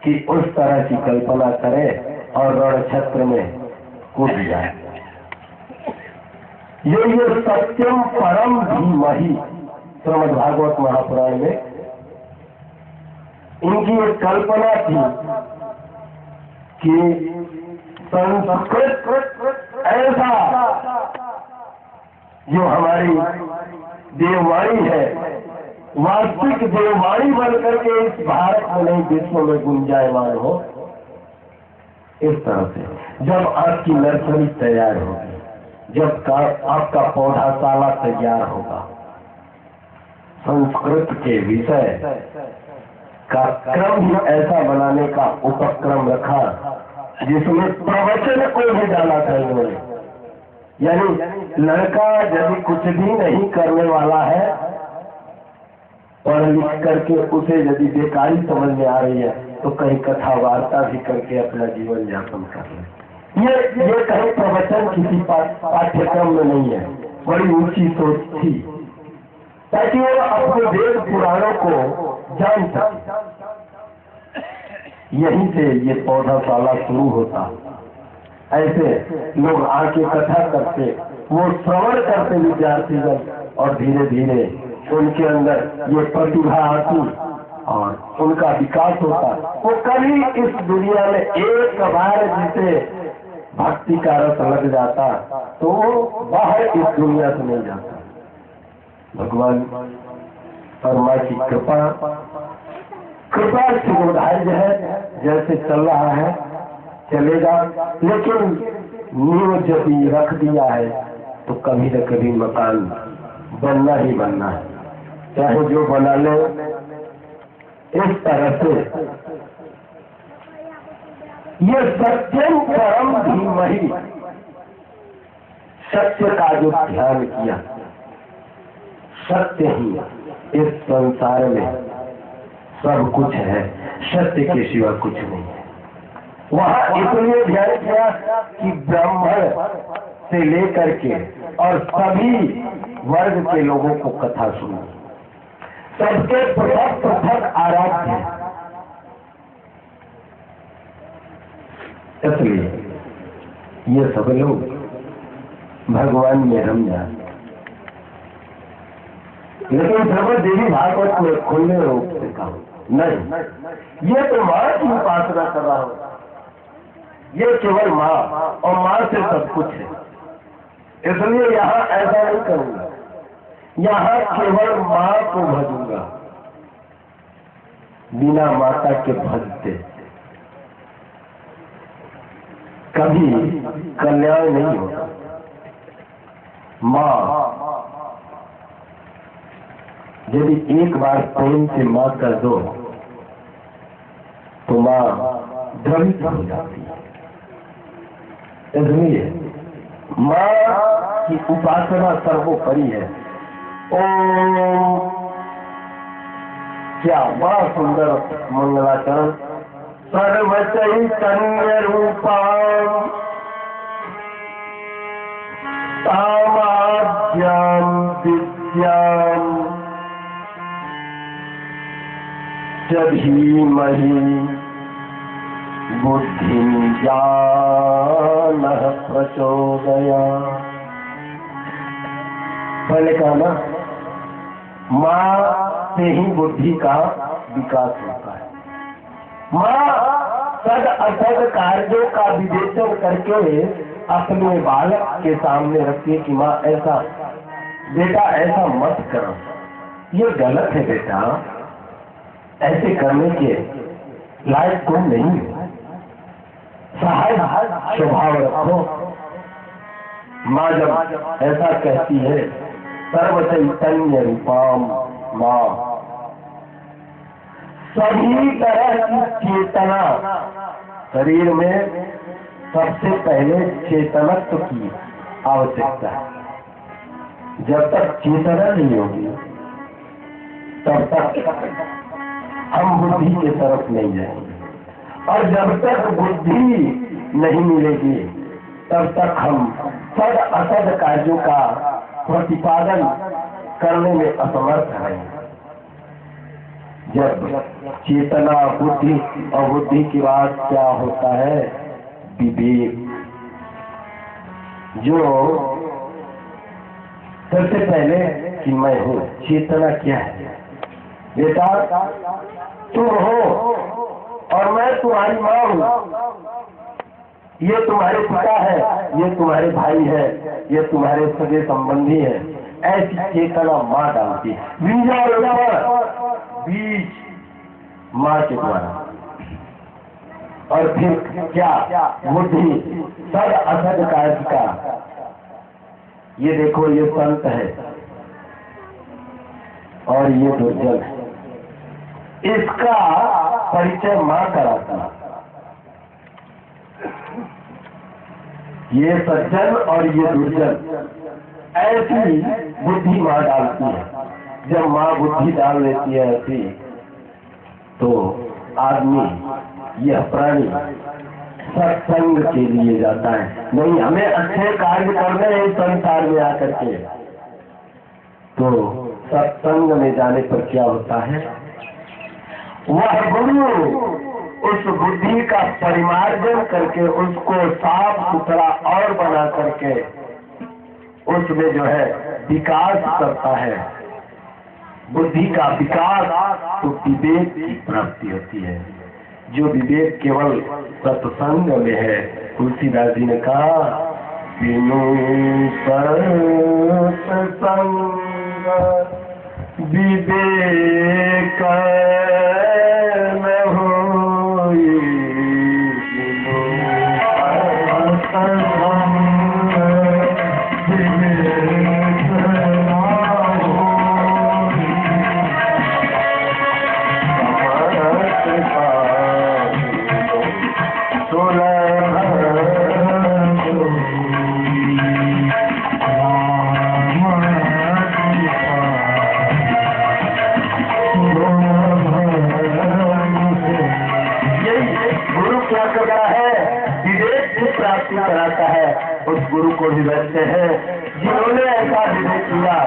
कि उस तरह की कल्पना करे और रण क्षेत्र में कूद जाए। ये सत्यम परम धीमहि श्रीमद् भागवत महापुराण में इनकी एक कल्पना थी कि संस्कृत ऐसा जो हमारी देववाणी है, वास्तविक देववाणी बनकर के इस भारत में नहीं विश्व में गुंजायमान हो। इस तरह से जब आपकी नर्सरी तैयार होगी, जब आपका पौधाशाला तैयार होगा, संस्कृत के विषय का क्रम ही ऐसा बनाने का उपक्रम रखा जिसमें प्रवचन को भी डाला था इन्होंने। यानी लड़का यदि कुछ भी नहीं करने वाला है, पढ़ लिख करके उसे यदि बेकारी समझ में आ रही है, तो कहीं कथा वार्ता भी करके अपना जीवन यापन कर ले। ये कहीं प्रवचन किसी पाठ्यक्रम में नहीं है, बड़ी ऊंची सोच थी ताकि वो अपने वेद पुराणों को जान सके। यहीं से ये पौधाशाला शुरू होता। ऐसे लोग आके कथा करते, वो श्रवण करते विद्यार्थीगण, और धीरे धीरे उनके अंदर ये प्रतिभा आती और उनका विकास होता। वो कभी इस दुनिया में एक बार जिसे भक्ति का रस लग जाता तो वो बाहर इस दुनिया से नहीं जाता। भगवान परमा की कृपा शिरोधार्य है, जैसे चल रहा है चलेगा, लेकिन नींव यदि रख दिया है तो कभी न कभी मकान बनना ही बनना है, चाहे जो बना ले। इस तरह से ये सत्यम परम धीमहि, सत्य का जो ध्यान किया, सत्य ही इस संसार में सब कुछ है, सत्य के सिवा कुछ नहीं है। वहां इसलिए ध्यान किया कि ब्राह्मण से लेकर के और सभी वर्ग के लोगों को कथा सुनी, सबके पृथक पृथक आराध्य। इसलिए ये सब लोग भगवान में रम जाते। लेकिन भगवत देवी भागवत में खुले रूप से कहा नहीं, ये तो मां की उपासना कर रहा हूं, ये केवल मां और मां से सब कुछ है, इसलिए यहाँ ऐसा नहीं करूंगा, यहाँ केवल मां को भजूंगा। बिना माता के भजते कभी कल्याण नहीं होता। मां यदि एक बार प्रेम से मां कर दो तो मां द्रवित हो जाती है। इसलिए मां की उपासना सर्वोपरि है। ओम, क्या बड़ा सुंदर मंगलाचरण। सर्व चैतन्य रूपां तामाद्यां विद्यां धीमहि बुद्धिं ज्ञानः प्रचोदयात्। पहले कहा ना, मां से ही बुद्धि का विकास होता है। मां सद असद कार्यों का विवेचन करके अपने बालक के सामने रखती है कि मां ऐसा, बेटा ऐसा मत करो, ये गलत है बेटा, ऐसे करने के लायक तुम नहीं हो, सहाय स्वभाव रखो। मां जब ऐसा कहती है, सर्व चैतन्य रूपाम मां, सभी तरह की चेतना, शरीर में सबसे पहले चेतनत्व की आवश्यकता है। जब तक चेतना नहीं होगी तब तक हम बुद्धि की तरफ नहीं जाएंगे, और जब तक बुद्धि नहीं मिलेगी तब तक हम सद असद कार्यों का प्रतिपादन करने में असमर्थ रहेंगे। जब चेतना बुद्धि और बुद्धि के बाद क्या होता है? विवेक। जो सबसे पहले कि मैं हूँ, चेतना क्या है? बेटा तुम हो और मैं तुम्हारी माँ हूँ, ये तुम्हारे पिता है, ये तुम्हारे भाई है, ये तुम्हारे सगे संबंधी है। ऐसी चेतना माँ डालती है, बीज माँ के द्वारा। और फिर क्या? बुद्धि, सद असद कार्य का। ये देखो, ये संत है और ये दुर्जन है, इसका परिचय माँ कराता है। ये सज्जन और ये दुर्जन, ऐसी बुद्धि माँ डालती है। जब माँ बुद्धि डाल लेती है ऐसी, तो आदमी, यह प्राणी सत्संग के लिए जाता है। नहीं, हमें अच्छे कार्य करने हैं संसार में आकर के, तो सत्संग में जाने पर क्या होता है? वह गुरु उस बुद्धि का परिमार्जन करके उसको साफ सुथरा और बना करके उसमें जो है विकास करता है। बुद्धि का विकास, तो विवेक की प्राप्ति होती है। जो विवेक केवल सत्संग में है। तुलसीदास जी ने कहा, बिनु सत्संग विवेक न होई, बिनु सत्संग विवेक न होई। गुरु क्या करता है? विवेक की प्राप्ति कराता है। उस गुरु को भी बैठते हैं जिन्होंने ऐसा विवेक किया।